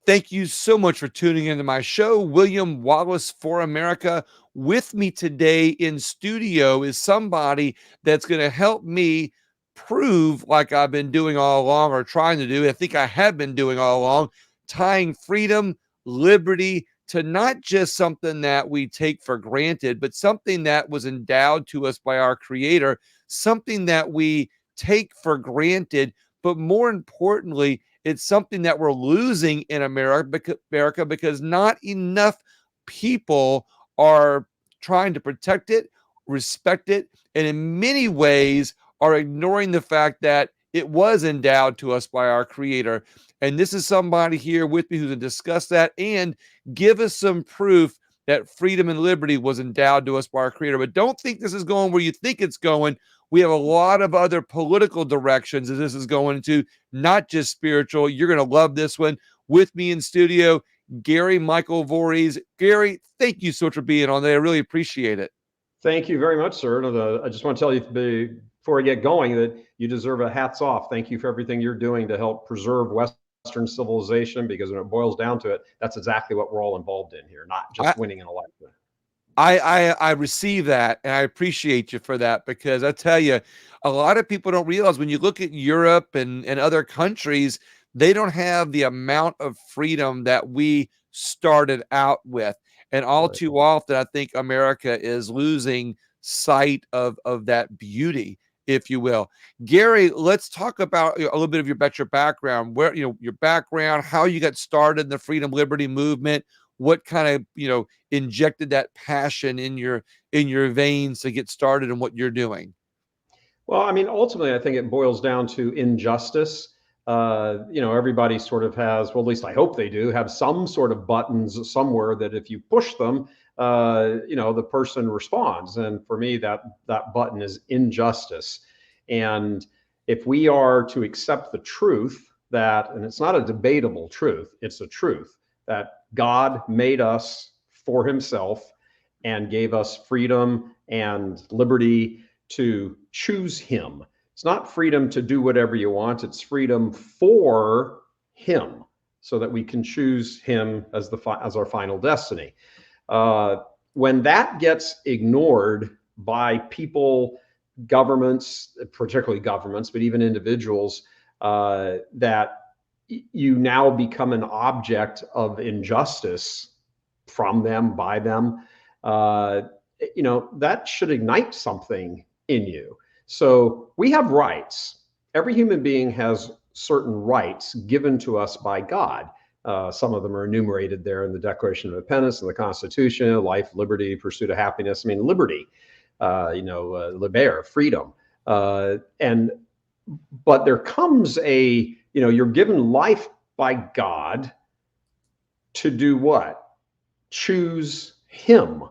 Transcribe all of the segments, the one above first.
Thank you so much for tuning into my show. William Wallace for America. With me today in studio is somebody that's going to help me prove, like I've been doing all along, or trying to do, I think I have been doing all along, tying freedom, liberty to not just something that we take for granted, but something that was endowed to us by our Creator, something that we take for granted, but more importantly, it's something that we're losing in America because not enough people are trying to protect it, respect it, and in many ways are ignoring the fact that it was endowed to us by our Creator. And this is somebody here with me who's going to discuss that and give us some proof that freedom and liberty was endowed to us by our Creator. But don't think this is going where you think it's going. We have a lot of other political directions that this is going to, not just spiritual. You're going to love this one. With me in studio, Gary Michael Voris. Gary, thank you so much for being on there. I really appreciate it. Thank you very much, sir. I just want to tell you before I get going that you deserve a hats off. Thank you for everything you're doing to help preserve Western civilization, because when it boils down to it, that's exactly what we're all involved in here, not just winning an election. I receive that, and I appreciate you for that, because I tell you, a lot of people don't realize when you look at Europe and other countries, they don't have the amount of freedom that we started out with. And all too often, I think America is losing sight of that beauty, if you will. Gary, let's talk about a little bit about your background, where, your background, how you got started in the freedom liberty movement, what kind of, injected that passion in your veins to get started in what you're doing. Well, I mean, ultimately, I think it boils down to injustice. Everybody sort of has, well, at least I hope they do, have some sort of buttons somewhere that if you push them, the person responds. And for me, that button is injustice. And if we are to accept the truth that, and it's not a debatable truth, it's a truth that God made us for himself and gave us freedom and liberty to choose him. It's not freedom to do whatever you want. It's freedom for him, so that we can choose him as our final destiny. When that gets ignored by people, governments, particularly governments, but even individuals, that you now become an object of injustice from them, by them, that should ignite something in you. So we have rights. Every human being has certain rights given to us by God. Some of them are enumerated there in the Declaration of Independence and the Constitution: life, liberty, pursuit of happiness. I mean, liberty, liber, freedom. But there comes you're given life by God to do what? Choose him.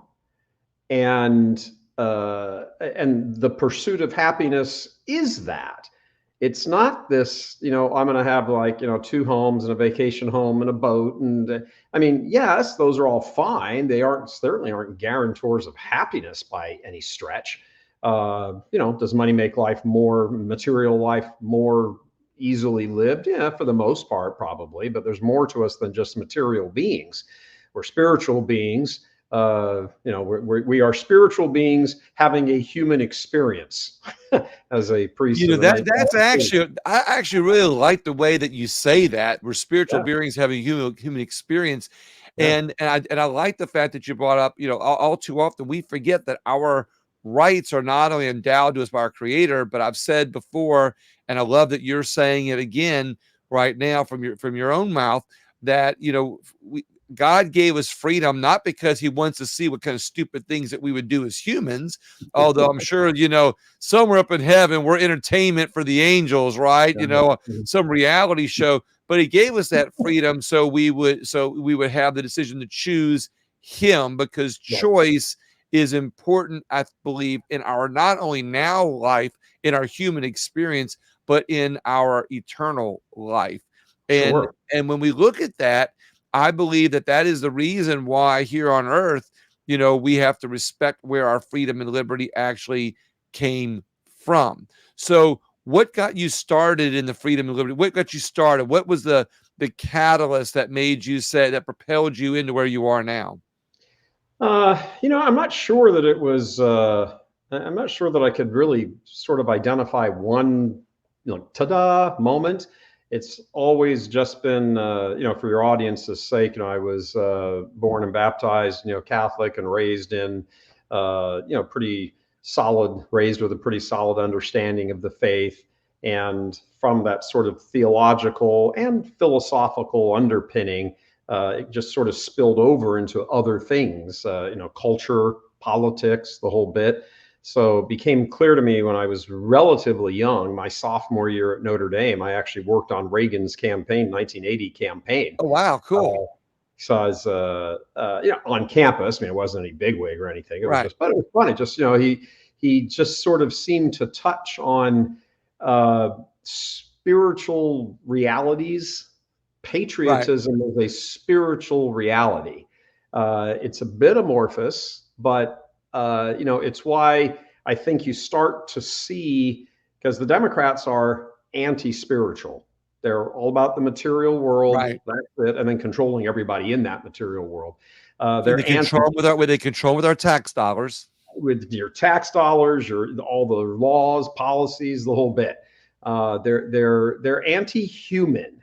And the pursuit of happiness is that. It's not this, I'm going to have 2 homes and a vacation home and a boat. And I mean, yes, those are all fine. They certainly aren't guarantors of happiness by any stretch. Does money make material life more easily lived? Yeah, for the most part, probably. But there's more to us than just material beings. We're spiritual beings. We are spiritual beings having a human experience. As a priest, that's actually, I actually really like the way that you say that. We're spiritual beings having a human experience, and I like the fact that you brought up. All too often we forget that our rights are not only endowed to us by our Creator, but I've said before, and I love that you're saying it again right now from your own mouth, that God gave us freedom not because he wants to see what kind of stupid things that we would do as humans, although I'm sure, somewhere up in heaven, we're entertainment for the angels, right? Some reality show, but he gave us that freedom so we would have the decision to choose him, because choice is important, I believe, in our not only now life, in our human experience, but in our eternal life. And when we look at that, I believe that is the reason why here on earth, we have to respect where our freedom and liberty actually came from. So what got you started in the freedom and liberty? What got you started? What was the the catalyst that made you say, that propelled you into where you are now? I'm not sure that it was. I'm not sure that I could really sort of identify one, ta-da moment. It's always just been, for your audience's sake, I was born and baptized, Catholic, and raised in, pretty solid, raised with a pretty solid understanding of the faith. And from that sort of theological and philosophical underpinning, it just sort of spilled over into other things, culture, politics, the whole bit. So it became clear to me when I was relatively young, my sophomore year at Notre Dame, I actually worked on Reagan's campaign, 1980 campaign. Oh, wow, cool. So I was, on campus. I mean, it wasn't any bigwig or anything. It was Right. just, but it was funny. Just, he just sort of seemed to touch on spiritual realities. Right. Patriotism is a spiritual reality. It's a bit amorphous, but it's why I think you start to see, because the Democrats are anti-spiritual. They're all about the material world. Right. That's it, and then controlling everybody in that material world. And they They're anti control with our tax dollars. with your tax dollars, all the laws, policies, the whole bit. They're anti-human,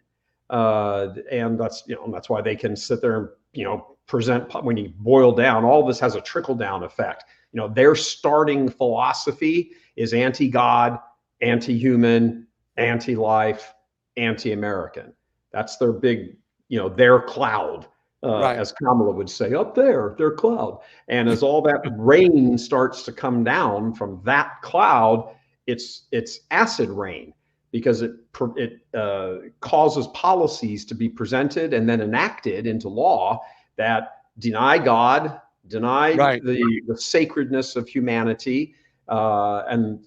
and that's why they can sit there and present. When you boil down, all this has a trickle down effect. Their starting philosophy is anti-God, anti-human, anti-life, anti-American. That's their big, their cloud, Right. as Kamala would say, up there, their cloud. And as all that rain starts to come down from that cloud, it's acid rain, because it causes policies to be presented and then enacted into law that deny God, deny Right. the sacredness of humanity, and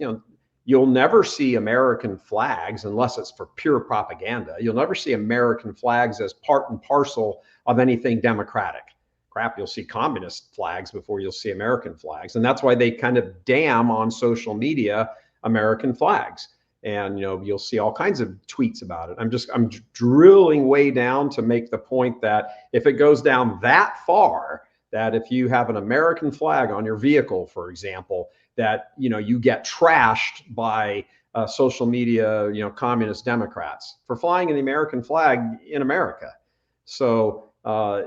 you'll never see American flags unless it's for pure propaganda. You'll never see American flags as part and parcel of anything democratic. Crap, you'll see communist flags before you'll see American flags. And that's why they kind of damn on social media American flags. And you'll see all kinds of tweets about it. I'm drilling way down to make the point that if it goes down that far, that if you have an American flag on your vehicle, for example, that you get trashed by social media, communist Democrats for flying in the American flag in America. So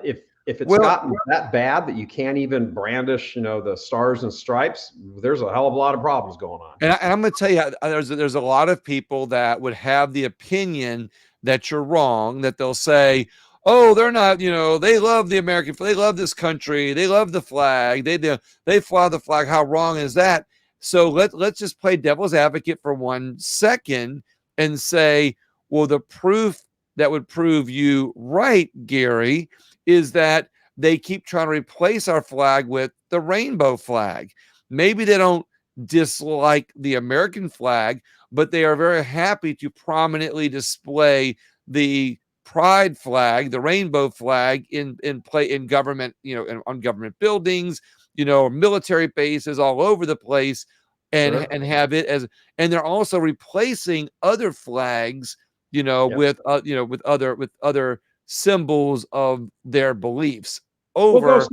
if it's gotten that bad that you can't even brandish, the stars and stripes, there's a hell of a lot of problems going on. And I'm going to tell you, there's a lot of people that would have the opinion that you're wrong, that they'll say, oh, they're not, they love the American, they love this country, they love the flag, they fly the flag. How wrong is that? So let's just play devil's advocate for 1 second and say, well, the proof that would prove you right, Gary, is that they keep trying to replace our flag with the rainbow flag. Maybe they don't dislike the American flag, but they are very happy to prominently display the pride flag, the rainbow flag in government, on government buildings, military bases all over the place, and Sure. and have it as, and they're also replacing other flags, Yep. with other symbols of their beliefs Well, over.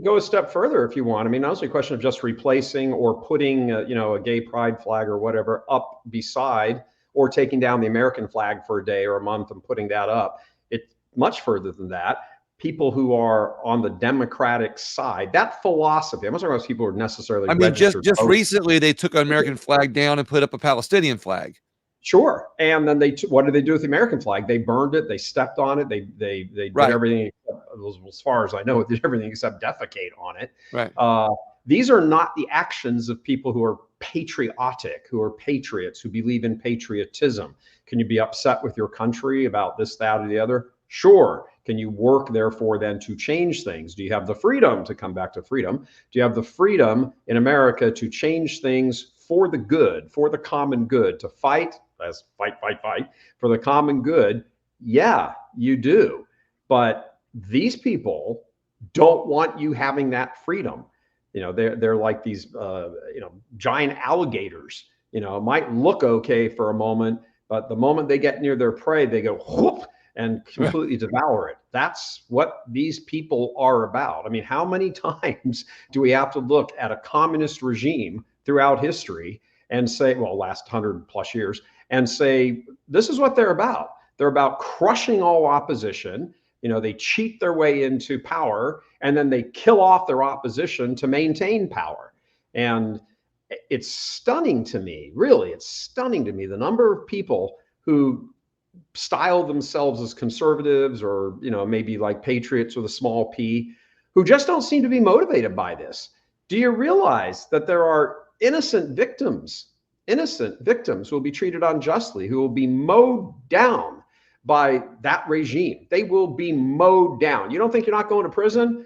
go a step further if you want. I mean, not only a question of just replacing or putting, a gay pride flag or whatever up beside, or taking down the American flag for a day or a month and putting that up. It's much further than that. People who are on the Democratic side, that philosophy, I'm not talking about people who are necessarily I mean, just registered just voters. recently they took an American flag down and put up a Palestinian flag. Sure. And then what did they do with the American flag? They burned it. They stepped on it. They did Right. everything, as far as I know, did everything except defecate on it. Right. These are not the actions of people who are patriotic, who are patriots, who believe in patriotism. Can you be upset with your country about this, that, or the other? Sure. Can you work, therefore, then to change things? Do you have the freedom, to come back to freedom? Do you have the freedom in America to change things for the good, for the common good, to fight, as fight for the common good? Yeah, you do. But these people don't want you having that freedom. They're like these, giant alligators. It might look okay for a moment, but the moment they get near their prey, they go whoop, and completely devour it. That's what these people are about. I mean, how many times do we have to look at a communist regime throughout history and say, well, last 100 plus years, and say, this is what they're about. They're about crushing all opposition. They cheat their way into power, and then they kill off their opposition to maintain power. And it's stunning to me, really, it's stunning to me, the number of people who style themselves as conservatives, or maybe like patriots with a small p, who just don't seem to be motivated by this. Do you realize that there are innocent victims who will be treated unjustly, who will be mowed down by that regime? They will be mowed down. You don't think you're not going to prison?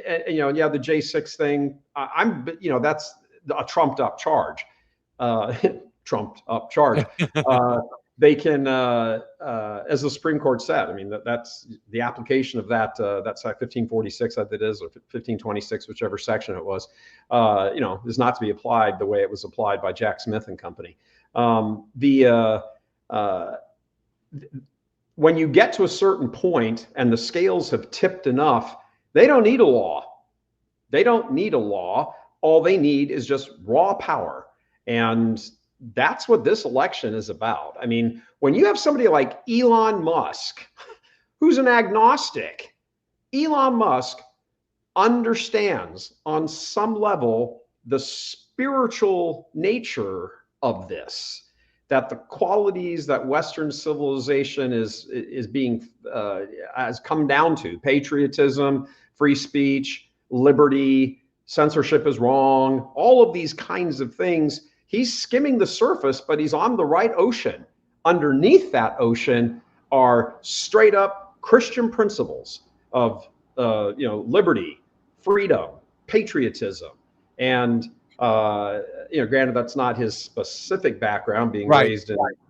And you have the J6 thing. That's a trumped up charge. Trumped up charge. They can, as the Supreme Court said, I mean, that's the application of that's 1546, I think it is, or 1526, whichever section it was, is not to be applied the way it was applied by Jack Smith and company. When you get to a certain point and the scales have tipped enough, they don't need a law. They don't need a law. All they need is just raw power. And that's what this election is about. I mean, when you have somebody like Elon Musk, who's an agnostic, Elon Musk understands on some level the spiritual nature of this, that the qualities that Western civilization is being has come down to: patriotism, free speech, liberty, censorship is wrong, all of these kinds of things. He's skimming the surface, but he's on the right ocean. Underneath that ocean are straight up Christian principles of liberty, freedom, patriotism. And granted, that's not his specific background, being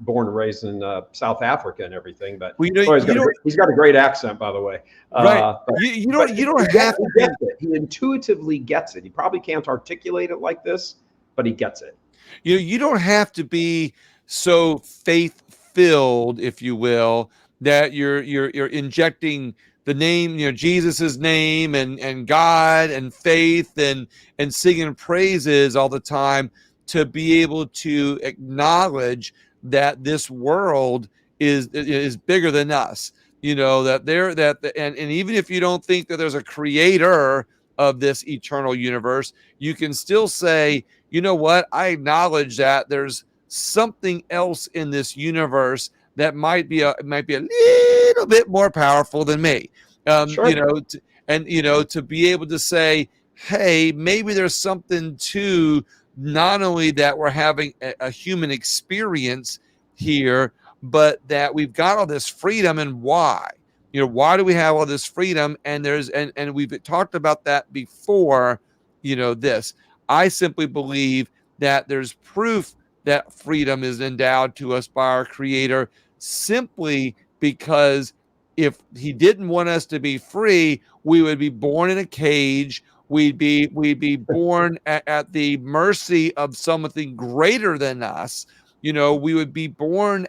born and raised in South Africa and everything. But he's got a great accent, by the way. Right. You don't have to get it. He intuitively gets it. He probably can't articulate it like this, but he gets it. You don't have to be so faith-filled, if you will, that you're injecting the name, Jesus's name and God and faith and singing praises all the time, to be able to acknowledge that this world is bigger than us. And even if you don't think that there's a creator of this eternal universe, you can still say, you know what? I acknowledge that there's something else in this universe that might be a little bit more powerful than me. Sure. To be able to say, hey, maybe there's something to not only that we're having a human experience here, but that we've got all this freedom. And why? Why do we have all this freedom? And we've talked about that before. This. I simply believe that there's proof that freedom is endowed to us by our Creator, simply because if He didn't want us to be free, we would be born in a cage. We'd be born at the mercy of something greater than us. We would be born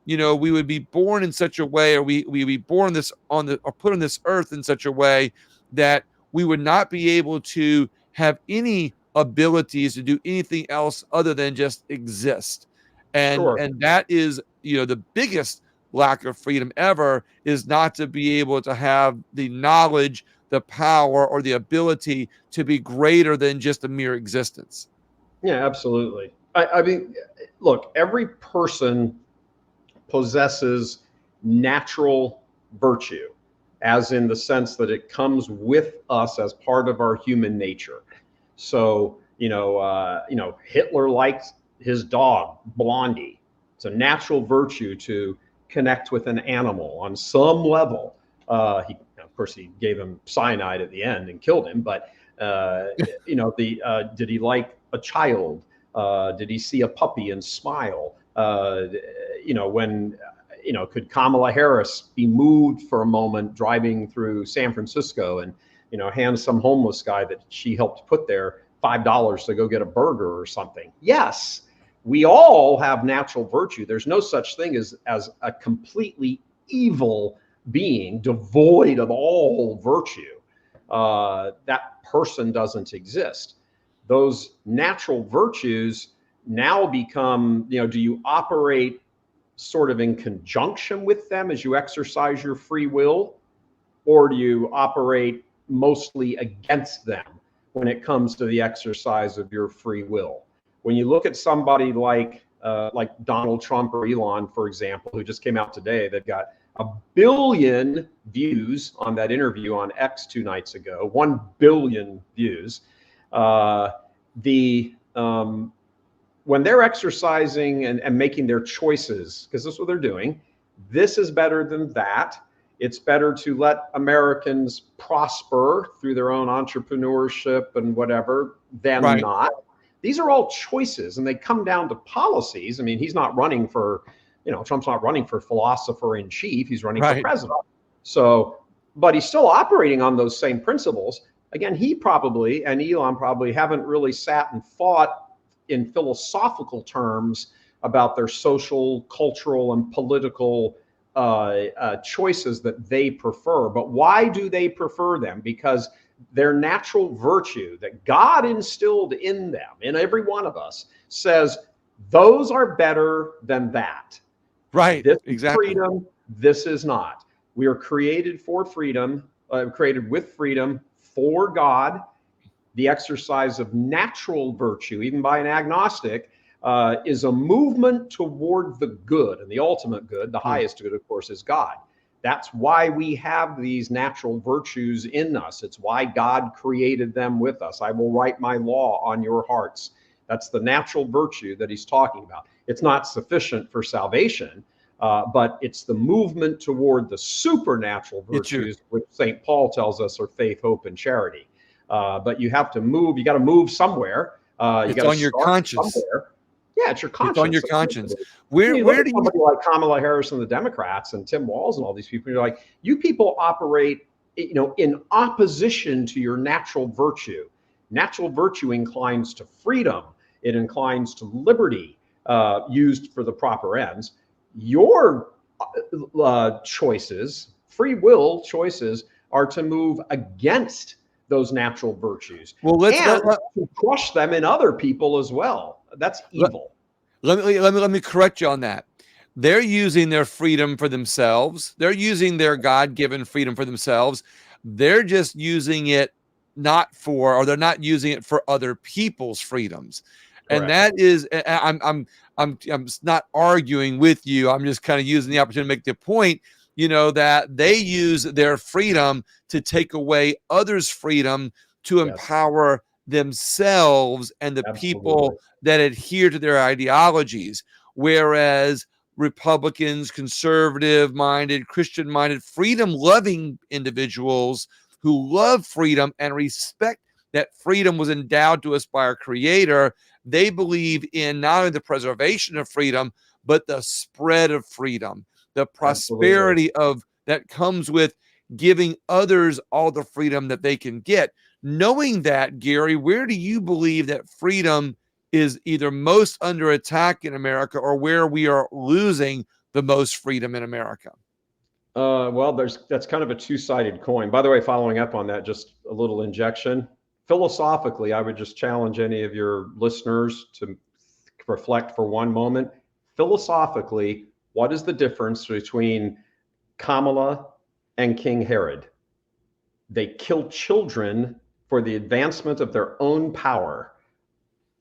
in such a way, or we be born or put on this earth in such a way that we would not be able to have any abilities to do anything else other than just exist. And that is, the biggest lack of freedom ever, is not to be able to have the knowledge, the power, or the ability to be greater than just a mere existence. Yeah, absolutely. I mean, look, every person possesses natural virtue, as in the sense that it comes with us as part of our human nature. So, Hitler liked his dog, Blondie. It's a natural virtue to connect with an animal on some level. Of course, he gave him cyanide at the end and killed him. But, did he like a child? Did he see a puppy and smile? Could Kamala Harris be moved for a moment driving through San Francisco and, hand some homeless guy that she helped put there $5 to go get a burger or something? Yes, we all have natural virtue. There's no such thing as a completely evil being devoid of all virtue, that person doesn't exist. Those natural virtues now become, do you operate sort of in conjunction with them as you exercise your free will, or do you operate mostly against them when it comes to the exercise of your free will? When you look at somebody like Donald Trump or Elon, for example, who just came out today, they've got 1 billion views on that interview on X 2 nights ago, 1 billion views. When they're exercising and making their choices, because this is what they're doing, this is better than that. It's better to let Americans prosper through their own entrepreneurship and whatever than not. These are all choices, and they come down to policies. I mean, he's not running for, Trump's not running for philosopher in chief. He's running for president. So, but he's still operating on those same principles. Again, he probably, and Elon probably, haven't really sat and thought in philosophical terms about their social, cultural, and political choices that they prefer. But why do they prefer them? Because their natural virtue that God instilled in them, in every one of us, says those are better than that. This is freedom. This is not. We are created for freedom, created with freedom for God. The exercise of natural virtue, even by an agnostic, is a movement toward the good, and the ultimate good, the highest good, of course, is God. That's why we have these natural virtues in us. It's why God created them with us. I will write my law on your hearts. That's the natural virtue that he's talking about. It's not sufficient for salvation, but it's the movement toward the supernatural virtues, which St. Paul tells us are faith, hope, and charity. But you have to move. You got to move somewhere. It's on your conscience. Somewhere. Yeah, it's your conscience. It's on your conscience. Where do you somebody like Kamala Harris and the Democrats and Tim Walz and all these people? You're like, you people operate, in opposition to your natural virtue. Natural virtue inclines to freedom. It inclines to liberty, used for the proper ends. Your choices, free will choices, are to move against those natural virtues. Well, let's crush them in other people as well. That's evil. Let me correct you on that. They're using their freedom for themselves. They're using their God-given freedom for themselves. They're just using it they're not using it for other people's freedoms. Correct. And that is, I'm not arguing with you. I'm just kind of using the opportunity to make the point, that they use their freedom to take away others' freedom to empower themselves and the people that adhere to their ideologies. Whereas Republicans, conservative-minded, Christian-minded, freedom-loving individuals who love freedom and respect that freedom was endowed to us by our Creator, they believe in not only the preservation of freedom, but the spread of freedom, the prosperity of that comes with giving others all the freedom that they can get. Knowing that, Gary, where do you believe that freedom is either most under attack in America, or where we are losing the most freedom in America? Well, that's kind of a two-sided coin. By the way, following up on that, just a little injection. Philosophically, I would just challenge any of your listeners to reflect for one moment. Philosophically, what is the difference between Kamala and King Herod? They kill children for the advancement of their own power.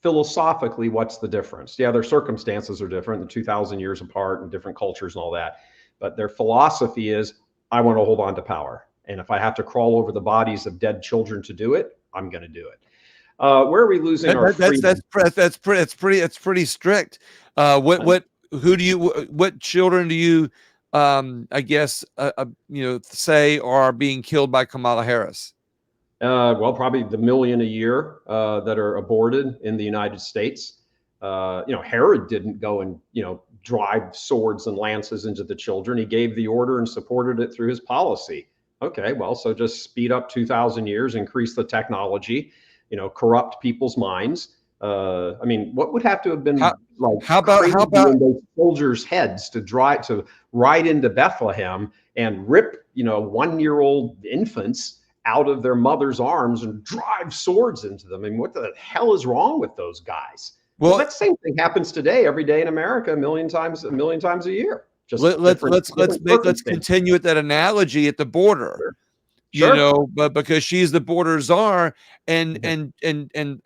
Philosophically, what's the difference? Yeah, their circumstances are different, 2,000 years apart and different cultures and all that. But their philosophy is, I want to hold on to power. And if I have to crawl over the bodies of dead children to do it, I'm going to do it. Where are we losing our freedom? That's pretty strict. What children do you say are being killed by Kamala Harris? Well, probably the million a year that are aborted in the United States. Herod didn't go and drive swords and lances into the children. He gave the order and supported it through his policy. Okay, well, so just speed up 2,000 years, increase the technology, corrupt people's minds. I mean, what would have to have been How, like how crazy about in those soldiers' heads to ride into Bethlehem and rip, 1-year-old infants out of their mother's arms and drive swords into them? I mean, what the hell is wrong with those guys? Well, well that same thing happens today, every day in America, a million times a year. Just let's circumstances. continue with that analogy at the border. Sure. Sure. But because she's the border czar, and Yeah.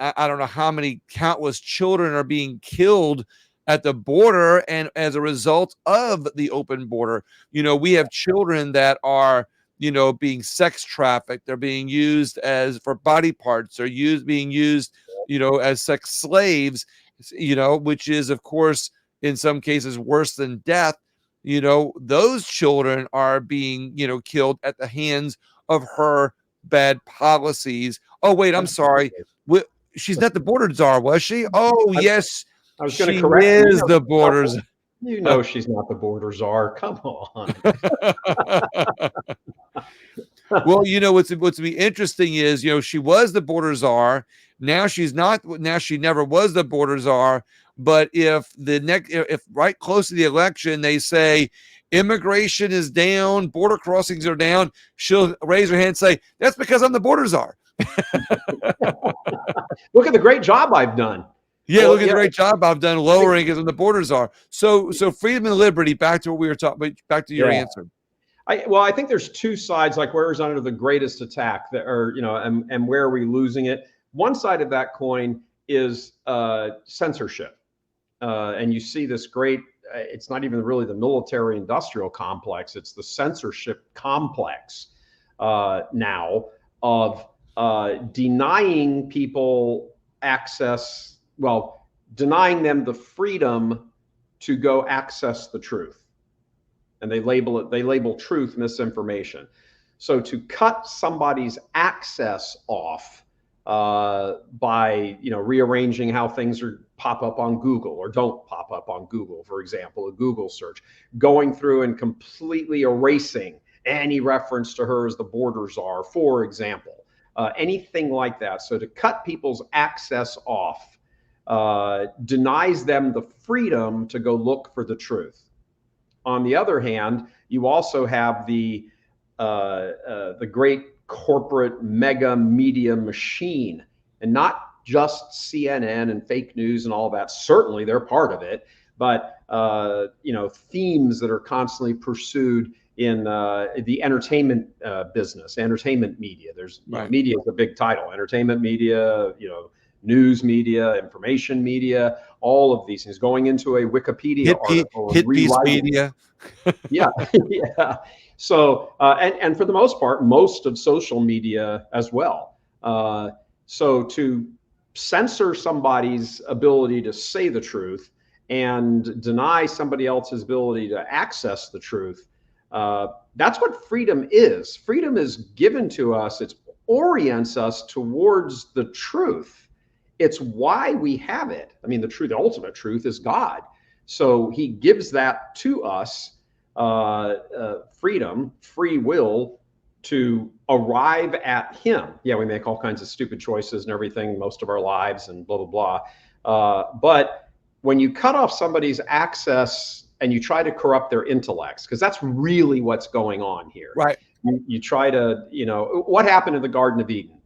I don't know how many countless children are being killed at the border, and as a result of the open border, we have children that are being sex trafficked. They're being used as for body parts. They're being used as sex slaves, which is of course in some cases worse than death. Those children are being killed at the hands of her bad policies. Oh, wait, I'm sorry. She's not the border czar, was she? Oh, I, yes, I was going to she correct you. is the borders. She's not the border czar. Come on. Well, what's be interesting is, she was the border czar. Now she's not. Now she never was the border czar. But if right close to the election they say immigration is down, border crossings are down, she'll raise her hand and say, "That's because I'm the border czar." Look at the great job I've done. Yeah, look at the great job I've done lowering as the borders are. So freedom and liberty. Back to what we were talking. Back to your answer. I think there's two sides, like where is under the greatest attack, and where are we losing it? One side of that coin is censorship, and you see this great. It's not even really the military-industrial complex; it's the censorship complex now of denying people access. Well, denying them the freedom to go access the truth. And they label truth misinformation. So to cut somebody's access off by rearranging how things pop up on Google or don't pop up on Google, for example, a Google search, going through and completely erasing any reference to her as the border czar, for example, anything like that. So to cut people's access off denies them the freedom to go look for the truth. On the other hand, you also have the great corporate mega media machine, and not just CNN and fake news and all that. Certainly, they're part of it, but themes that are constantly pursued in the entertainment business, entertainment media. There's media is a big title. Entertainment media, news media, information media, all of these things, going into a Wikipedia article, hit piece media. Yeah. So, and for the most part, most of social media as well. So to censor somebody's ability to say the truth and deny somebody else's ability to access the truth, that's what freedom is. Freedom is given to us. It orients us towards the truth. It's why we have it. I mean, the ultimate truth is God. So he gives that to us, freedom, free will to arrive at him. Yeah, we make all kinds of stupid choices and everything most of our lives and blah, blah, blah. But when you cut off somebody's access and you try to corrupt their intellects, because that's really what's going on here. Right. You try to, what happened in the Garden of Eden?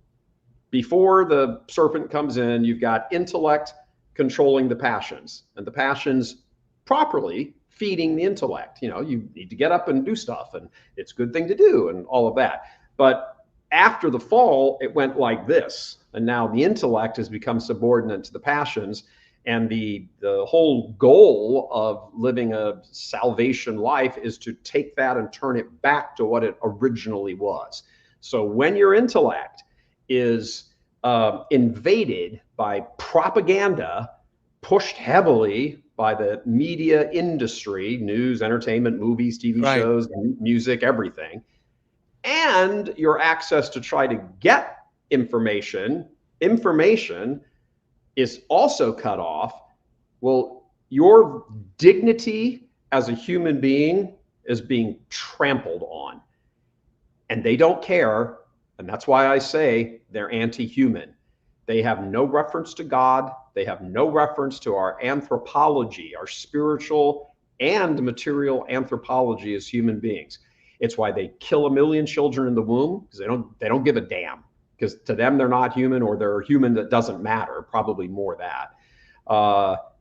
Before the serpent comes in, you've got intellect controlling the passions, and the passions properly feeding the intellect. You need to get up and do stuff, and it's a good thing to do, and all of that. But after the fall, it went like this, and now the intellect has become subordinate to the passions, and the whole goal of living a salvation life is to take that and turn it back to what it originally was. So when your intellect is invaded by propaganda pushed heavily by the media industry, news, entertainment, movies, TV shows, music, everything, and your access to try to get information is also cut off, well, your dignity as a human being is being trampled on. And they don't care. And that's why I say they're anti-human. They have no reference to God. They have no reference to our anthropology, our spiritual and material anthropology as human beings. It's why they kill 1 million children in the womb, because they don't give a damn. Because to them, they're not human, or they're human that doesn't matter, probably more that.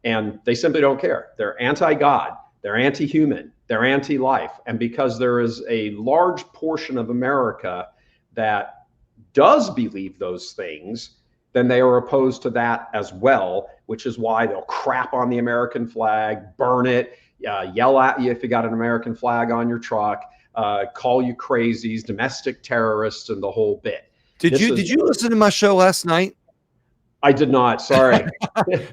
And they simply don't care. They're anti-God, they're anti-human, they're anti-life. And because there is a large portion of America that does believe those things, then they are opposed to that as well, which is why they'll crap on the American flag, burn it, yell at you if you got an American flag on your truck, call you crazies, domestic terrorists, and the whole bit. Did you listen to my show last night? I did not. Sorry.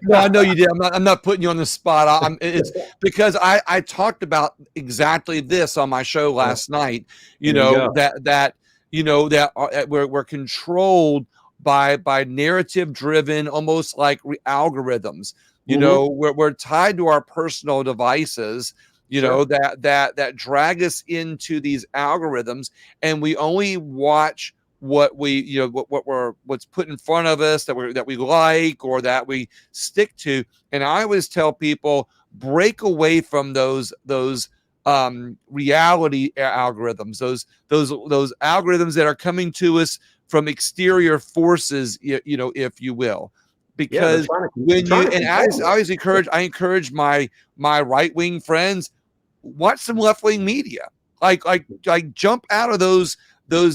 No, I know you did. I'm not putting you on the spot. It's because I talked about exactly this on my show last night. That we're controlled by narrative driven, almost like algorithms. We're tied to our personal devices. That drag us into these algorithms, and we only watch what what's put in front of us that we like or that we stick to. And I always tell people, break away from those reality algorithms, those algorithms that are coming to us from exterior forces, if you will. Because I always encourage my right-wing friends, watch some left-wing media, like jump out of those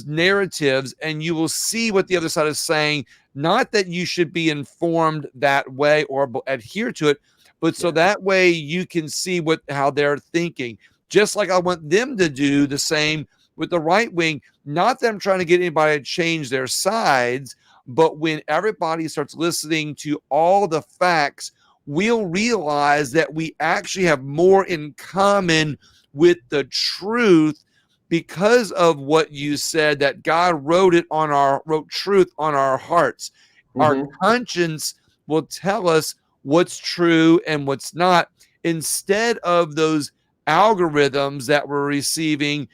narratives, and you will see what the other side is saying. Not that you should be informed that way or adhere to it, but so that way you can see how they're thinking. Just like I want them to do the same with the right wing. Not that I'm trying to get anybody to change their sides, but when everybody starts listening to all the facts, we'll realize that we actually have more in common with the truth, because of what you said, that God wrote truth on our hearts. Our conscience will tell us what's true and what's not, instead of those algorithms that we're receiving,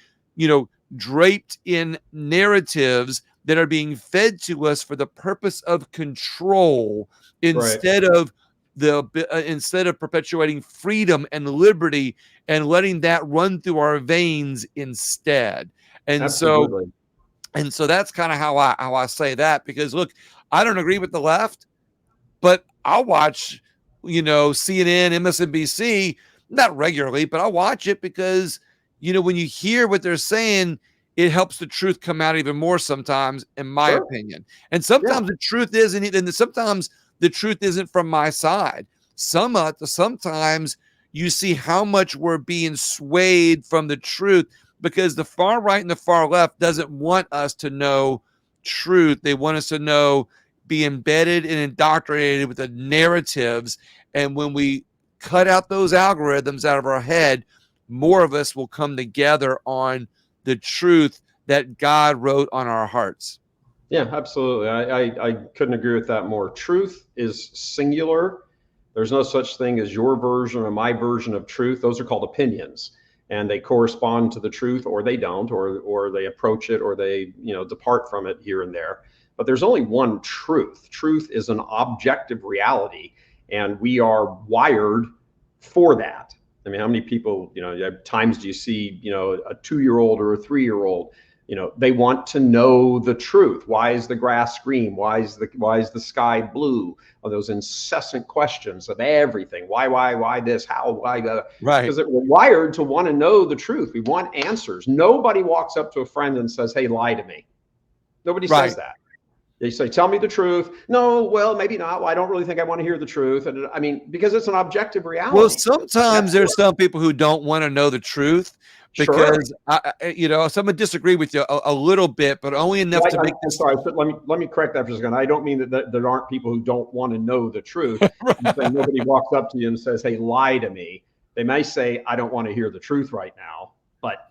draped in narratives that are being fed to us for the purpose of control, instead of perpetuating freedom and liberty and letting that run through our veins instead. And Absolutely. so that's kind of how I say that, because look, I don't agree with the left, but I'll watch, CNN, MSNBC, not regularly, but I'll watch it because, when you hear what they're saying, it helps the truth come out even more sometimes, in my opinion. And sometimes the truth isn't, and sometimes the truth isn't from my side. Sometimes you see how much we're being swayed from the truth, because the far right and the far left doesn't want us to know truth. They want us to be embedded and indoctrinated with the narratives. And when we cut out those algorithms out of our head, more of us will come together on the truth that God wrote on our hearts. Yeah, absolutely. I couldn't agree with that more. Truth is singular. There's no such thing as your version or my version of truth. Those are called opinions, and they correspond to the truth, or they don't, or they approach it, or they depart from it here and there. But there's only one truth. Truth is an objective reality, and we are wired for that. I mean, how many people, times do you see, a 2-year-old or a 3-year-old, they want to know the truth. Why is the grass green? Why is the sky blue? Or those incessant questions of everything. Why this? How? Why? Right. Because we're wired to want to know the truth. We want answers. Nobody walks up to a friend and says, "Hey, lie to me." Nobody says that. They say, "Tell me the truth." No, well, maybe not. Well, I don't really think I want to hear the truth. And I mean, because it's an objective reality. Well, sometimes there's some people who don't want to know the truth, because someone disagree with you a little bit, but only enough to make this. Sorry, let me correct that for a second. I don't mean that there aren't people who don't want to know the truth. I'm saying nobody walks up to you and says, "Hey, lie to me." They may say, "I don't want to hear the truth right now," but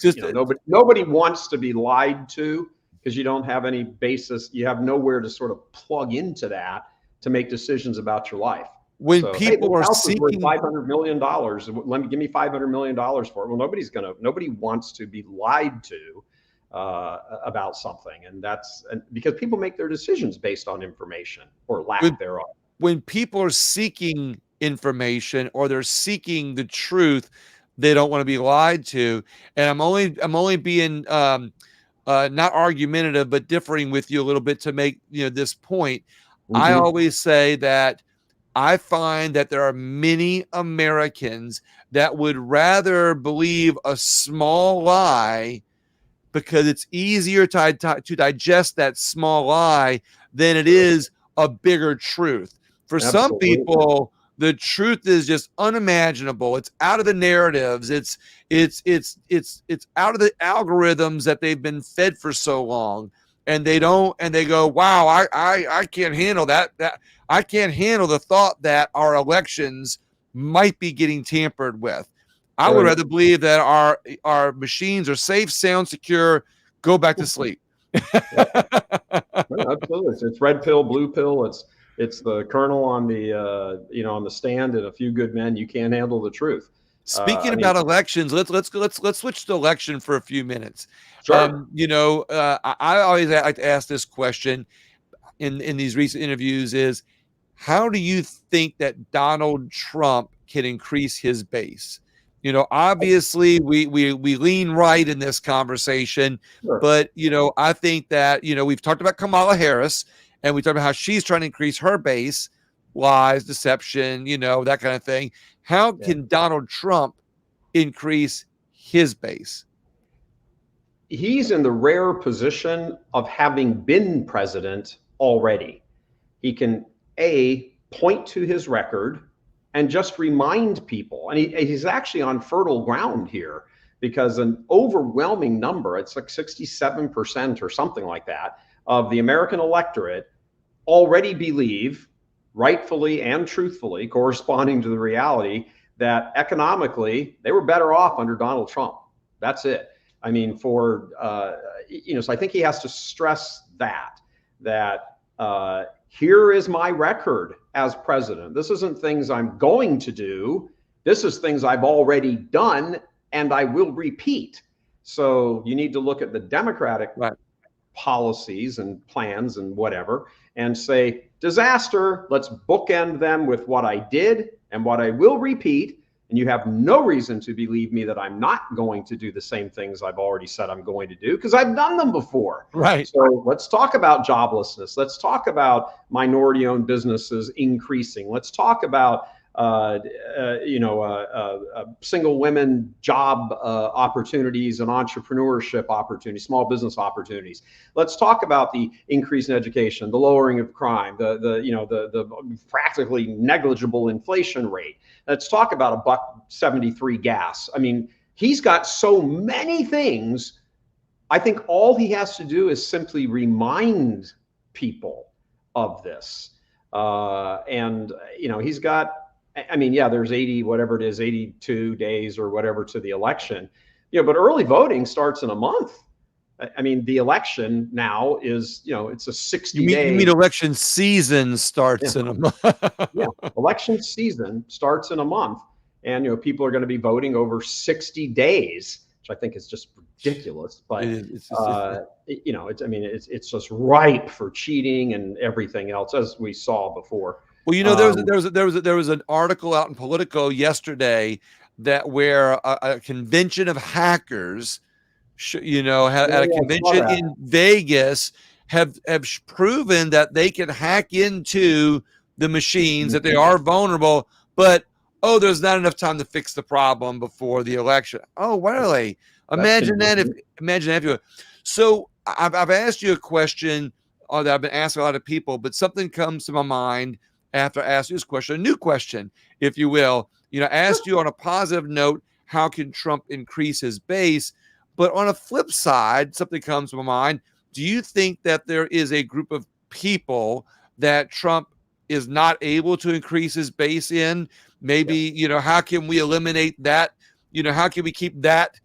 nobody wants to be lied to, because you don't have any basis. You have nowhere to sort of plug into that to make decisions about your life. When people are seeking $500 million, give me $500 million for it. Well, nobody wants to be lied to. about something, and because people make their decisions based on information or lack When thereof. when people are seeking information or they're seeking the truth, they don't want to be lied to. And I'm only being not argumentative, but differing with you a little bit to make this point. I Hmm. always say that I find that there are many Americans that would rather believe a small lie because it's easier to digest that small lie than it Sure. is a bigger truth. For some Absolutely. people, the truth is just unimaginable. It's out of the narratives. It's out of the algorithms that they've been fed for so long. And they go, wow, I can't handle that I can't handle the thought that our elections might be getting tampered with. I would Right. rather believe that our machines are safe, sound, secure. Go back to sleep. No, absolutely. It's red pill, blue pill. It's the colonel on the on the stand and a few good men. You can't handle the truth. Speaking I mean, about elections, let's switch to election for a few minutes. sure. I always like to ask this question in these recent interviews: is how do you think that Donald Trump can increase his base? Obviously we lean right in this conversation, Sure. but I think that we've talked about Kamala Harris and we talked about how she's trying to increase her base, lies, deception, that kind of thing. How Yeah. can Donald Trump increase his base? He's in the rare position of having been president already. He can point to his record and just remind people, and he's actually on fertile ground here because an overwhelming number, it's like 67% or something like that, of the American electorate already believe, rightfully and truthfully, corresponding to the reality, that economically they were better off under Donald Trump. That's it. I mean, so I think he has to stress that here is my record as president. This isn't things I'm going to do. This is things I've already done and I will repeat. So you need to look at the Democratic Right. policies and plans and whatever and say, disaster, let's bookend them with what I did and what I will repeat. And you have no reason to believe me that I'm not going to do the same things I've already said I'm going to do because I've done them before. Right. So let's talk about joblessness. Let's talk about minority owned businesses increasing. Let's talk about single women job opportunities and entrepreneurship opportunities, small business opportunities. Let's talk about the increase in education, the lowering of crime, the practically negligible inflation rate. Let's talk about $1.73 gas. I mean, he's got so many things. I think all he has to do is simply remind people of this. He's got, I mean, yeah, there's 82 days or whatever to the election. But early voting starts in a month. I mean, the election now is, it's a 60-day. You mean election season starts Yeah. in a month? Yeah, election season starts in a month, and people are going to be voting over 60 days, which I think is just ridiculous. But It's it's just ripe for cheating and everything else, as we saw before. Well, there was an article out in Politico yesterday that where a convention of hackers, at a convention in Vegas have proven that they can hack into the machines, that they are vulnerable, but there's not enough time to fix the problem before the election. Oh, really? Imagine that if you. So I've asked you a question that I've been asking a lot of people, but something comes to my mind after I asked you this question, a new question, if you will. I asked you on a positive note, how can Trump increase his base? But on a flip side, something comes to my mind. Do you think that there is a group of people that Trump is not able to increase his base in? Maybe, how can we eliminate that? How can we keep that,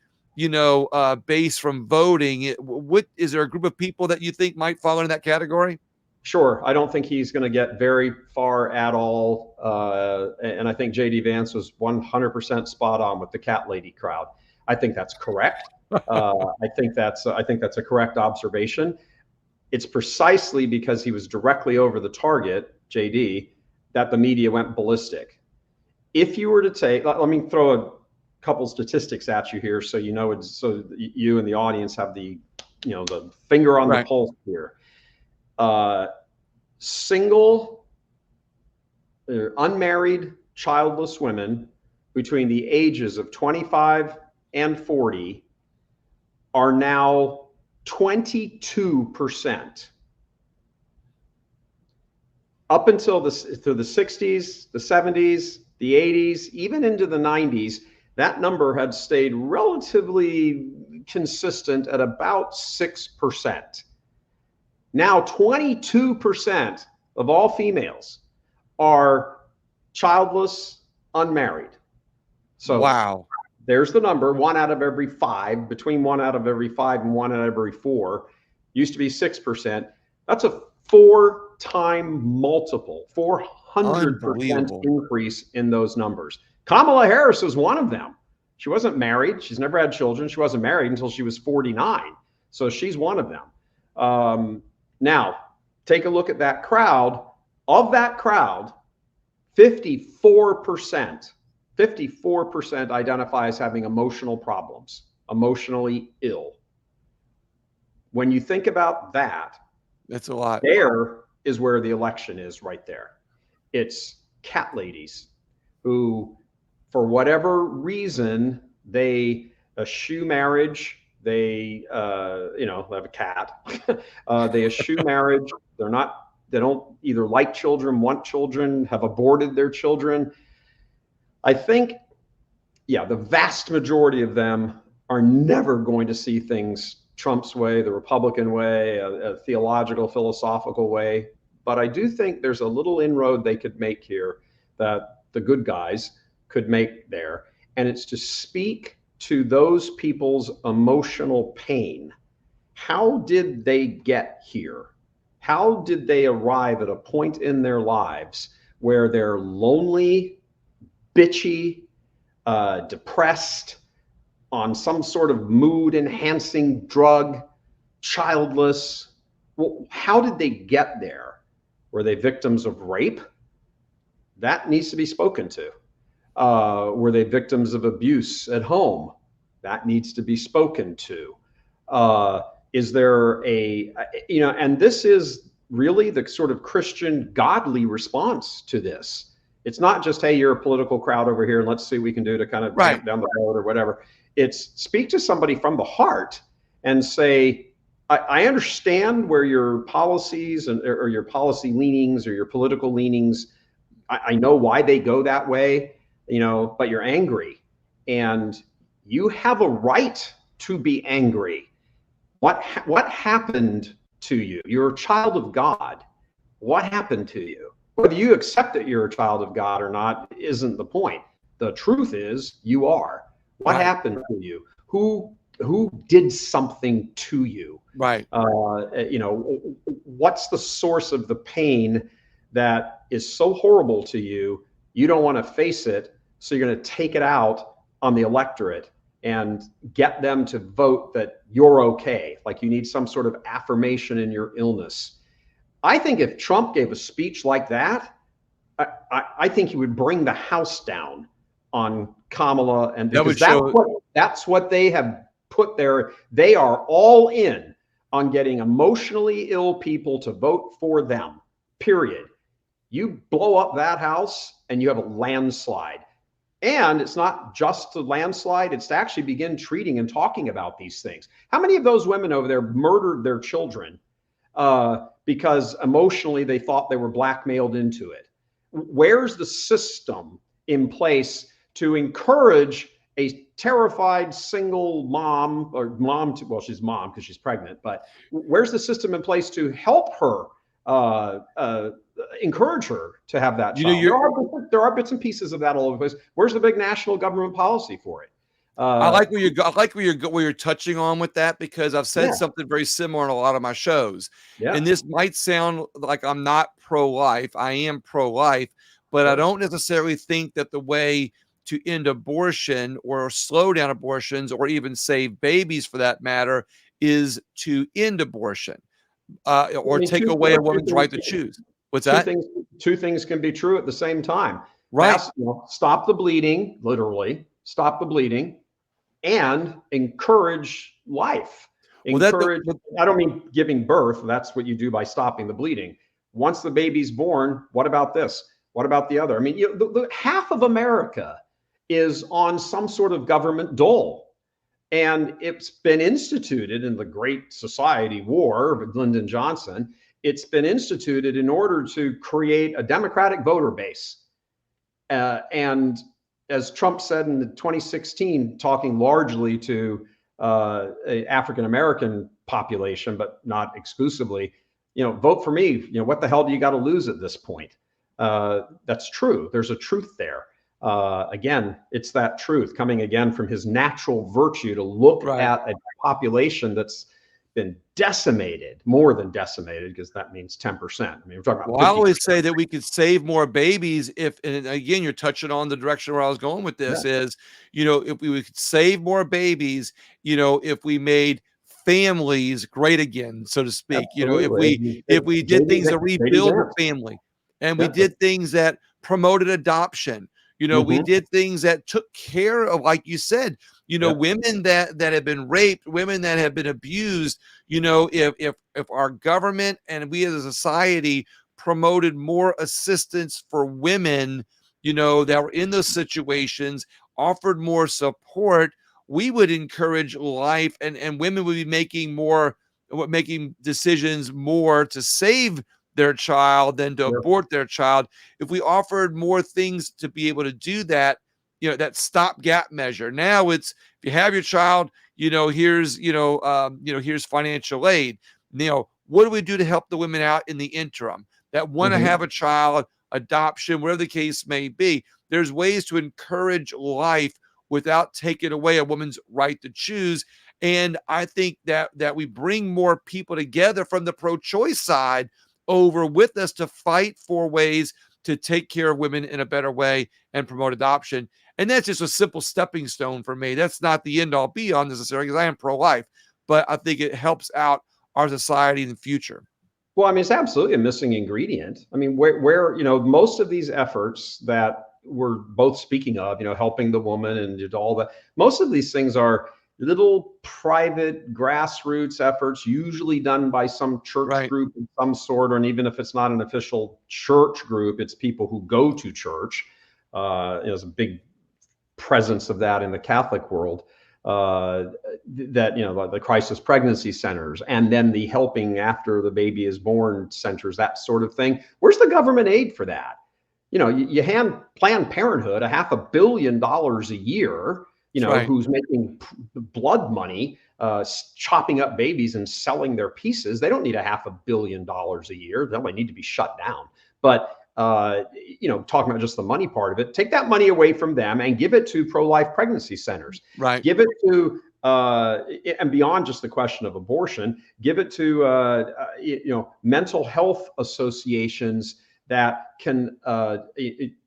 base from voting? What is there a group of people that you think might fall into that category? Sure. I don't think he's going to get very far at all. And I think JD Vance was 100% spot on with the cat lady crowd. I think that's correct. I think that's a correct observation. It's precisely because he was directly over the target, JD, that the media went ballistic. If you were to take, let me throw a couple statistics at you here, so you know, it's, so you and the audience have the, you know, the finger on the pulse here. Single, unmarried, childless women between the ages of 25 and 40 are now 22%. Up until through the 60s, the 70s, the 80s, even into the 90s, that number had stayed relatively consistent at about 6%. Now 22% of all females are childless, unmarried. So wow, there's the number, 1 out of every 5, between 1 out of every 5 and 1 out of every 4. Used to be 6%. That's a 4-time multiple, 400% increase in those numbers. Kamala Harris is one of them. She wasn't married. She's never had children. She wasn't married until she was 49. So she's one of them. Now, take a look at that crowd. Of that crowd, 54% identify as having emotional problems, emotionally ill. When you think about that, that's a lot. There is where the election is right there. It's cat ladies who, for whatever reason, they eschew marriage. They, you know, have a cat. They eschew marriage. They don't either like children, want children, have aborted their children. I think, yeah, the vast majority of them are never going to see things Trump's way, the Republican way, a theological, philosophical way. But I do think there's a little inroad they could make here that the good guys could make there. And it's to speak to those people's emotional pain. How did they get here? How did they arrive at a point in their lives where they're lonely, bitchy, depressed, on some sort of mood enhancing drug, childless? Well, how did they get there? Were they victims of rape? That needs to be spoken to. Were they victims of abuse at home? That needs to be spoken to. Is there a, you know, and this is really the sort of Christian godly response to this. It's not just, hey, you're a political crowd over here and let's see what we can do to kind of ramp down the road or whatever. It's speak to somebody from the heart and say, I understand where your policies or your policy leanings or your political leanings, I know why they go that way, you know, but you're angry and you have a right to be angry. What happened to you? You're a child of God. What happened to you? Whether you accept that you're a child of God or not isn't the point. The truth is you are. What happened to you? Who did something to you? You know, what's the source of the pain that is so horrible to you? You don't want to face it, so you're going to take it out on the electorate and get them to vote that you're okay. Like you need some sort of affirmation in your illness. I think if Trump gave a speech like that, I think he would bring the house down on Kamala, and because that's what they have put there. They are all in on getting emotionally ill people to vote for them, period. You blow up that house and you have a landslide. And it's not just a landslide, it's to actually begin treating and talking about these things. How many of those women over there murdered their children because emotionally they thought they were blackmailed into it? Where's the system in place to encourage a terrified single mom, or mom to, well, she's mom because she's pregnant, but where's the system in place to help her, encourage her to have that child? There are bits and pieces of that all over the place. Where's the big national government policy for it? I like where you're touching on with that, because I've said something very similar in a lot of my shows. And this might sound like I'm not pro-life. I am pro-life, but I don't necessarily think that the way to end abortion or slow down abortions or even save babies for that matter is to end abortion I or mean, take away a woman's right to things, choose. What's two that? things, two things can be true at the same time. Right. Stop the bleeding, literally, stop the bleeding, and encourage life. Well, that Encourage, I don't mean giving birth. That's what you do by stopping the bleeding. Once the baby's born, what about this? What about the other? I mean, half of America is on some sort of government dole. And it's been instituted in the Great Society War of Lyndon Johnson. It's been instituted in order to create a Democratic voter base. And as Trump said in 2016, talking largely to African American population, but not exclusively, vote for me. What the hell do you got to lose at this point? That's true. There's a truth there. Again, it's that truth coming again from his natural virtue to look at a population that's been decimated, more than decimated, because that means 10%. I mean, we're talking about 50%. Well, I always say that we could save more babies if, and again, you're touching on the direction where I was going with this is, if we could save more babies, if we made families great again, so to speak, if we did things to rebuild the family and we did things that promoted adoption, we did things that took care of, like you said, women that have been raped, women that have been abused, if our government and we as a society promoted more assistance for women, that were in those situations, offered more support, we would encourage life and women would be making decisions more to save their child than to abort their child. If we offered more things to be able to do that, that stopgap measure. Now it's, if you have your child, here's financial aid. What do we do to help the women out in the interim that want to have a child, adoption, whatever the case may be? There's ways to encourage life without taking away a woman's right to choose. And I think that we bring more people together from the pro-choice side over with us to fight for ways to take care of women in a better way and promote adoption. And that's just a simple stepping stone for me. That's not the end all be all necessarily, because I am pro-life, but I think it helps out our society in the future. Well, I mean, it's absolutely a missing ingredient. I mean, where most of these efforts that we're both speaking of, helping the woman and all that, most of these things are little private grassroots efforts, usually done by some church group of some sort, or even if it's not an official church group, it's people who go to church. There's a big presence of that in the Catholic world. The crisis pregnancy centers, and then the helping after the baby is born centers, that sort of thing. Where's the government aid for that? You hand Planned Parenthood $500 million a year, who's making blood money, chopping up babies and selling their pieces. They don't need $500 million a year. They only need to be shut down. But talking about just the money part of it, take that money away from them and give it to pro-life pregnancy centers. Give it to, and beyond just the question of abortion, give it to, mental health associations that can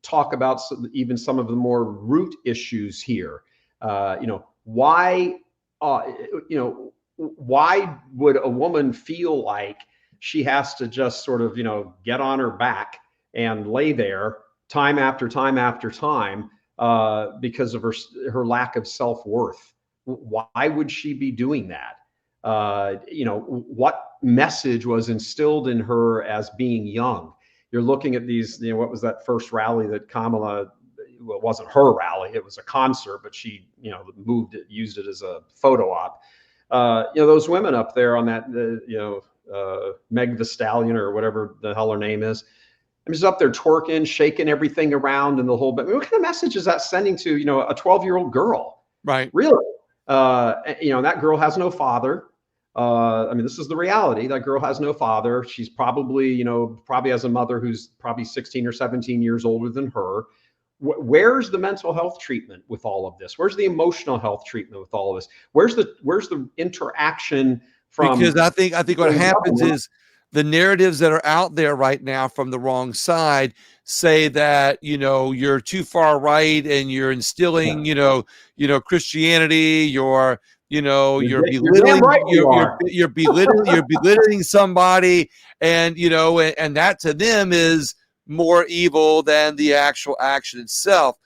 talk about even some of the more root issues here. Why would a woman feel like she has to just sort of, get on her back and lay there time after time after time because of her lack of self-worth? Why would she be doing that? What message was instilled in her as being young? You're looking at these, what was that first rally that Kamala, well, it wasn't her rally, it was a concert, but she, used it as a photo op. Those women up there on that, Meg the Stallion or whatever the hell her name is, I'm just up there twerking, shaking everything around and the whole bit. I mean, what kind of message is that sending to, a 12-year-old girl? Really? That girl has no father. I mean, this is the reality. That girl has no father. She's probably, probably has a mother who's probably 16 or 17 years older than her. Where's the mental health treatment with all of this? Where's the emotional health treatment with all of this? Where's the interaction from? Because I think what happens is the narratives that are out there right now from the wrong side, say that, you're too far right and you're instilling, Christianity, you're You're damn belittling, right you are. you're belittling somebody, and and that to them is more evil than the actual action itself.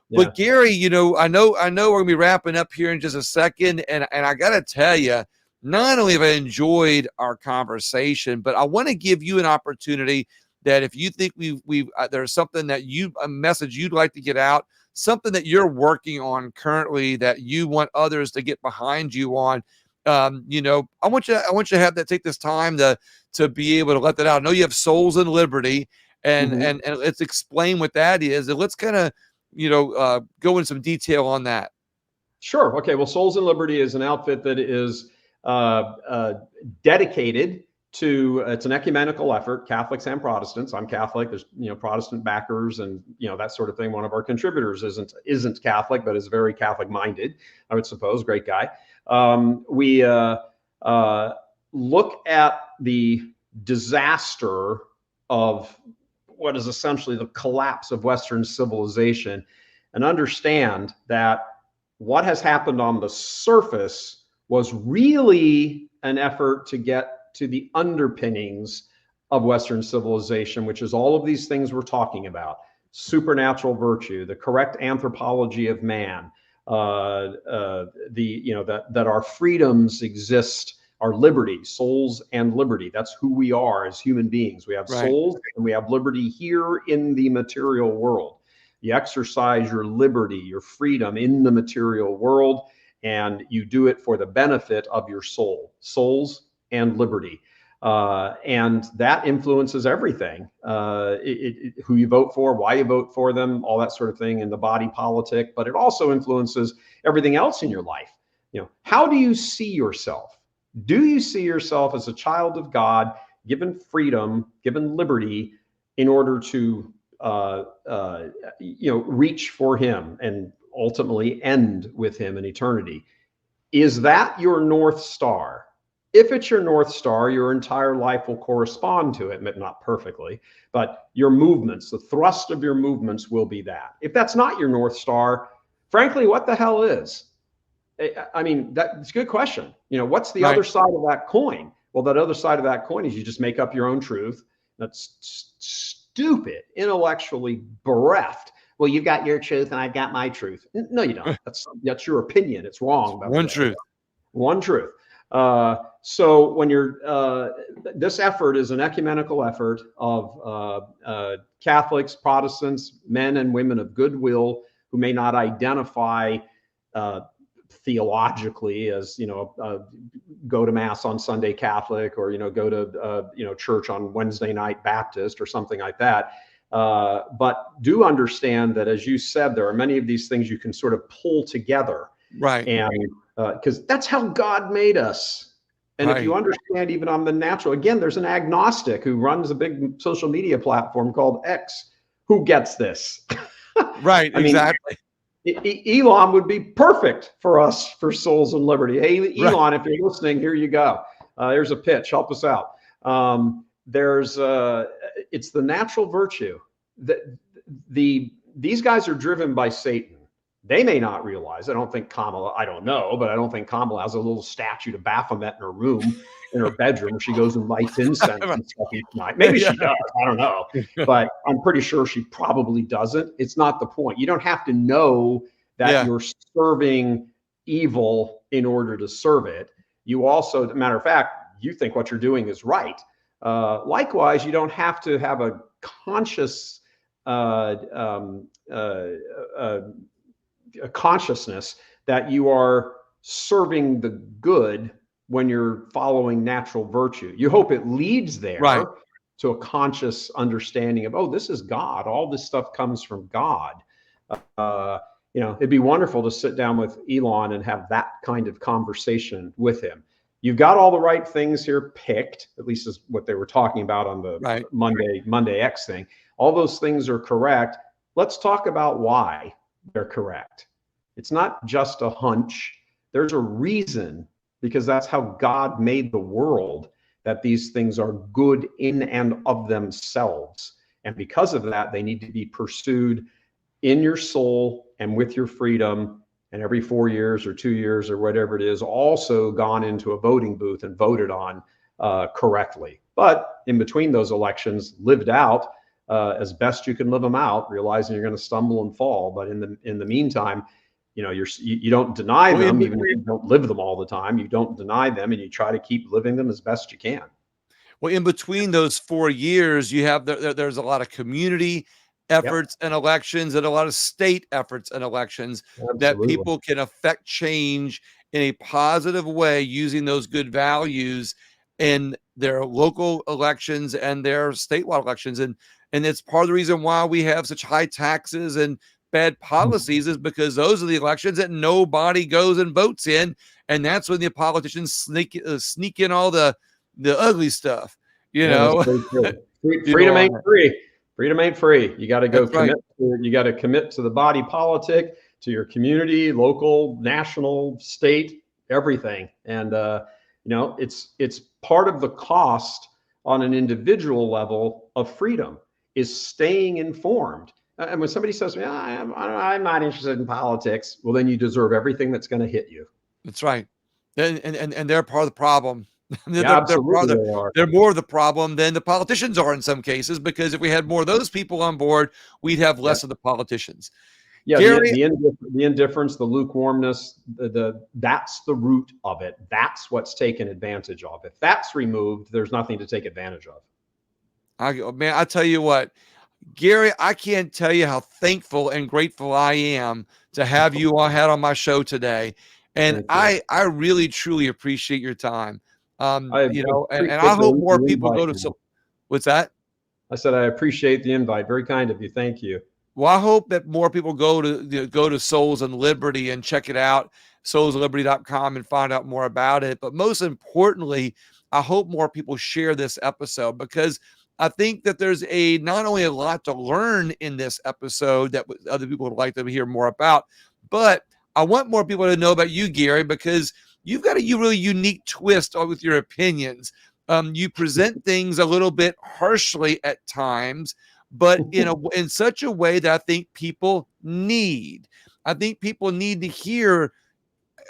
Yeah. But Gary, I know we're gonna be wrapping up here in just a second, and I gotta tell you, not only have I enjoyed our conversation, but I want to give you an opportunity that if you think there's something that a message you'd like to get out, something that you're working on currently that you want others to get behind you on, I want you to have that, take this time to be able to let that out. I know you have Souls and Liberty, and Mhm. and let's explain what that is, and let's kind of go in some detail on that. Sure. Okay. Well, Souls and Liberty is an outfit that is dedicated to. It's an ecumenical effort, Catholics and Protestants. I'm Catholic. There's Protestant backers and that sort of thing. One of our contributors isn't Catholic, but is very Catholic minded, I would suppose. Great guy. We look at the disaster of what is essentially the collapse of Western civilization, and understand that what has happened on the surface was really an effort to get to the underpinnings of Western civilization, which is all of these things we're talking about: supernatural virtue, the correct anthropology of man, that our freedoms exist, our liberty, souls and liberty. That's who we are as human beings. We have Right. souls and we have liberty here in the material world. You exercise your liberty, your freedom in the material world, and you do it for the benefit of your soul, souls and liberty. And that influences everything, who you vote for, why you vote for them, all that sort of thing, in the body politic. But it also influences everything else in your life. How do you see yourself? Do you see yourself as a child of God, given freedom, given liberty, in order to reach for him and ultimately end with him in eternity? Is that your North Star? If it's your North Star, your entire life will correspond to it, not perfectly, but your movements, the thrust of your movements will be that. If that's not your North Star, frankly, what the hell is? I mean, that's a good question. What's the other side of that coin? Well, that other side of that coin is you just make up your own truth. That's stupid, intellectually bereft. Well, you've got your truth and I've got my truth. No, you don't. That's your opinion. It's wrong. One truth. One truth. So when this effort is an ecumenical effort of Catholics, Protestants, men and women of goodwill who may not identify theologically as go to mass on Sunday Catholic, or go to church on Wednesday night Baptist or something like that, but do understand that, as you said, there are many of these things you can sort of pull together, right? And because that's how God made us. And if you understand, even on the natural, again, there's an agnostic who runs a big social media platform called X who gets this. Right, exactly. Elon would be perfect for us for Souls and Liberty. Hey, Elon, if you're listening, here you go. There's a pitch. Help us out. It's the natural virtue that these guys are driven by Satan. They may not realize. I don't think Kamala, I don't know, but I don't think Kamala has a little statue to Baphomet in her room, in her bedroom. She goes and lights incense and stuff each night. Maybe she does. I don't know. But I'm pretty sure she probably doesn't. It's not the point. You don't have to know that you're serving evil in order to serve it. You also, as a matter of fact, you think what you're doing is right. Likewise, you don't have to have a conscious consciousness that you are serving the good when you're following natural virtue. You hope it leads there to a conscious understanding of, oh, this is God. All this stuff comes from God. It'd be wonderful to sit down with Elon and have that kind of conversation with him. You've got all the right things here picked, at least is what they were talking about on the Monday X thing. All those things are correct. Let's talk about why they're correct. It's not just a hunch. There's a reason, because that's how God made the world, that these things are good in and of themselves. And because of that, they need to be pursued in your soul and with your freedom. And every 4 years or 2 years or whatever it is, also gone into a voting booth and voted on correctly. But in between those elections, lived out as best you can live them out, realizing you're going to stumble and fall. But in the meantime, you don't deny them, even if you don't live them all the time. You don't deny them, and you try to keep living them as best you can. Well, in between those 4 years, you have there's a lot of community efforts and elections and a lot of state efforts and elections that Absolutely. people can affect change in a positive way using those good values in their local elections and their statewide elections. And it's part of the reason why we have such high taxes and bad policies is because those are the elections that nobody goes and votes in. And that's when the politicians sneak in all the ugly stuff, you Yeah, that's know. very true. You Freedom know, ain't free. Freedom ain't free. You got to go that's right. you got to commit to the body politic, to your community, local, national, state, everything. And it's part of the cost on an individual level of freedom is staying informed. And when somebody says, "Yeah, I'm not interested in politics," well, then you deserve everything that's going to hit you. That's right. And they're part of the problem. Yeah, absolutely they are. They're more of the problem than the politicians are in some cases, because if we had more of those people on board, we'd have Yeah. less of the politicians. Yeah, Gary, the indifference, the lukewarmness, that's the root of it. That's what's taken advantage of. If that's removed, there's nothing to take advantage of. I tell you what, Gary, I can't tell you how thankful and grateful I am to have you had on my show today. And I really truly appreciate your time. And I hope more people go to what's that? I said I appreciate the invite. Very kind of you. Thank you. Well, I hope that more people go to Souls and Liberty and check it out, soulsliberty.com, and find out more about it. But most importantly, I hope more people share this episode, because I think that there's not only a lot to learn in this episode that other people would like to hear more about, but I want more people to know about you, Gary, because you've got a really unique twist with your opinions. You present things a little bit harshly at times, but in such a way that I think people need. I think people need to hear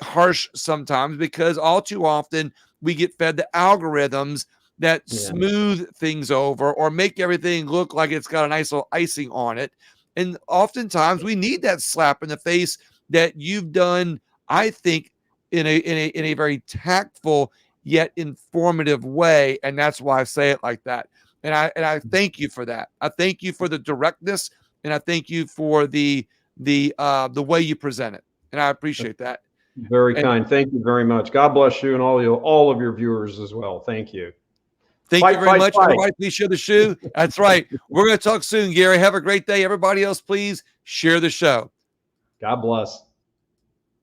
harsh sometimes, because all too often we get fed the algorithms that smooth things over or make everything look like it's got a nice little icing on it. And oftentimes we need that slap in the face that you've done, I think, in a very tactful yet informative way. And that's why I say it like that. And I thank you for that. I thank you for the directness, and I thank you for the way you present it. And I appreciate that. Very kind. Thank you very much. God bless you and all of your viewers as well. Thank you. Thank you very much. Everybody, please share the show. That's right. We're going to talk soon, Gary. Have a great day. Everybody else, please share the show. God bless.